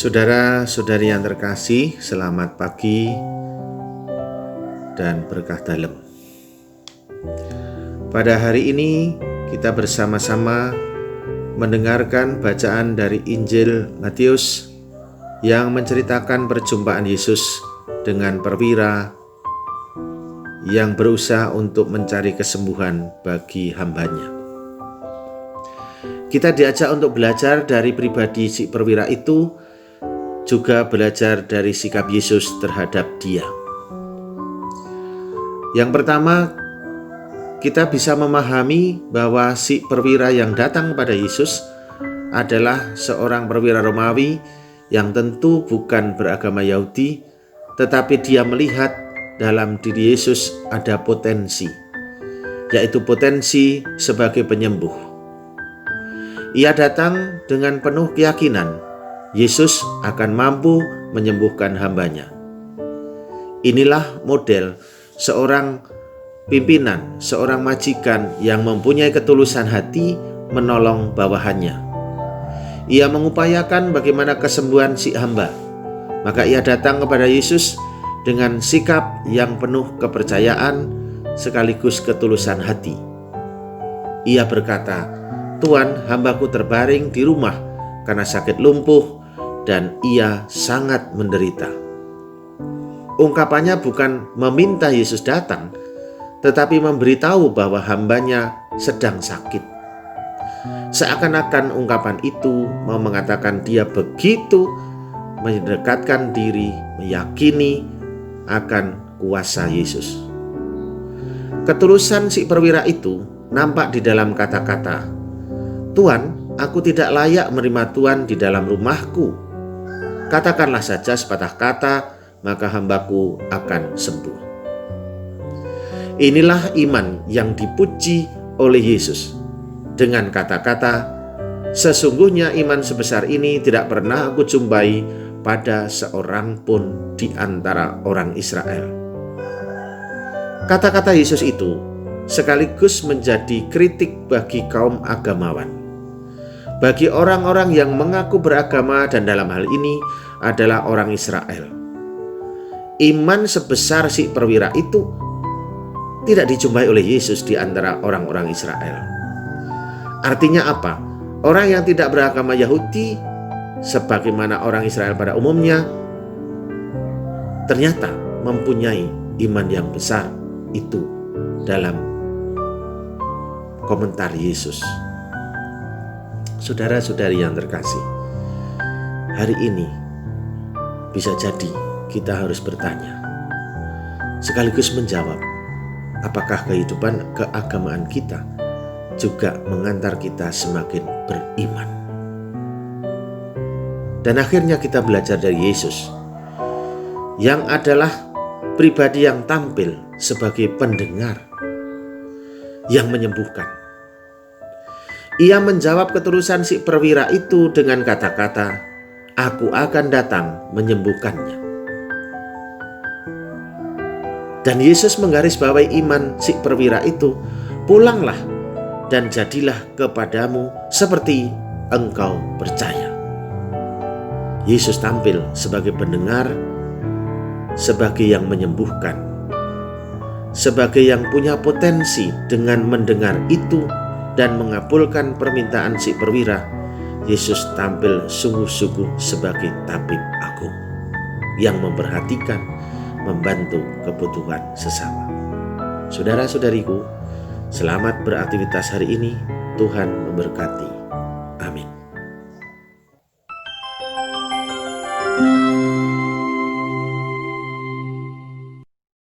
Saudara-saudari yang terkasih, selamat pagi dan berkah dalam. Pada hari ini kita bersama-sama mendengarkan bacaan dari Injil Matius yang menceritakan perjumpaan Yesus dengan perwira yang berusaha untuk mencari kesembuhan bagi hambanya. Kita diajak untuk belajar dari pribadi si perwira itu, juga belajar dari sikap Yesus terhadap dia. Yang pertama, kita bisa memahami bahwa si perwira yang datang pada Yesus adalah seorang perwira Romawi yang tentu bukan beragama Yahudi, tetapi dia melihat dalam diri Yesus ada potensi, yaitu potensi sebagai penyembuh. Ia datang dengan penuh keyakinan Yesus akan mampu menyembuhkan hambanya. Inilah model seorang pimpinan, seorang majikan yang mempunyai ketulusan hati menolong bawahannya. Ia mengupayakan bagaimana kesembuhan si hamba. Maka ia datang kepada Yesus dengan sikap yang penuh kepercayaan sekaligus ketulusan hati. Ia berkata, "Tuan, hambaku terbaring di rumah karena sakit lumpuh dan ia sangat menderita." Ungkapannya bukan meminta Yesus datang, tetapi memberitahu bahwa hambanya sedang sakit. Seakan-akan ungkapan itu mau mengatakan dia begitu mendekatkan diri, meyakini akan kuasa Yesus. Ketulusan si perwira itu nampak di dalam kata-kata, "Tuan, aku tidak layak menerima Tuan di dalam rumahku. Katakanlah saja sepatah kata, maka hambaku akan sembuh." Inilah iman yang dipuji oleh Yesus. Dengan kata-kata, "Sesungguhnya iman sebesar ini tidak pernah aku jumpai pada seorang pun di antara orang Israel." Kata-kata Yesus itu sekaligus menjadi kritik bagi kaum agamawan, bagi orang-orang yang mengaku beragama dan dalam hal ini adalah orang Israel. Iman sebesar si perwira itu tidak dijumpai oleh Yesus di antara orang-orang Israel. Artinya apa? Orang yang tidak beragama Yahudi, sebagaimana orang Israel pada umumnya, ternyata mempunyai iman yang besar itu dalam komentar Yesus. Saudara-saudari yang terkasih, hari ini bisa jadi kita harus bertanya, sekaligus menjawab, apakah kehidupan keagamaan kita juga mengantar kita semakin beriman. Dan akhirnya kita belajar dari Yesus, yang adalah pribadi yang tampil sebagai pendengar yang menyembuhkan. Ia menjawab ketulusan si perwira itu dengan kata-kata, "Aku akan datang menyembuhkannya." Dan Yesus menggarisbawahi iman si perwira itu, "Pulanglah dan jadilah kepadamu seperti engkau percaya." Yesus tampil sebagai pendengar, sebagai yang menyembuhkan, sebagai yang punya potensi dengan mendengar itu dan mengabulkan permintaan si perwira. Yesus tampil sungguh-sungguh sebagai tabib agung yang memperhatikan, membantu kebutuhan sesama. Saudara-saudariku, selamat beraktivitas hari ini. Tuhan memberkati.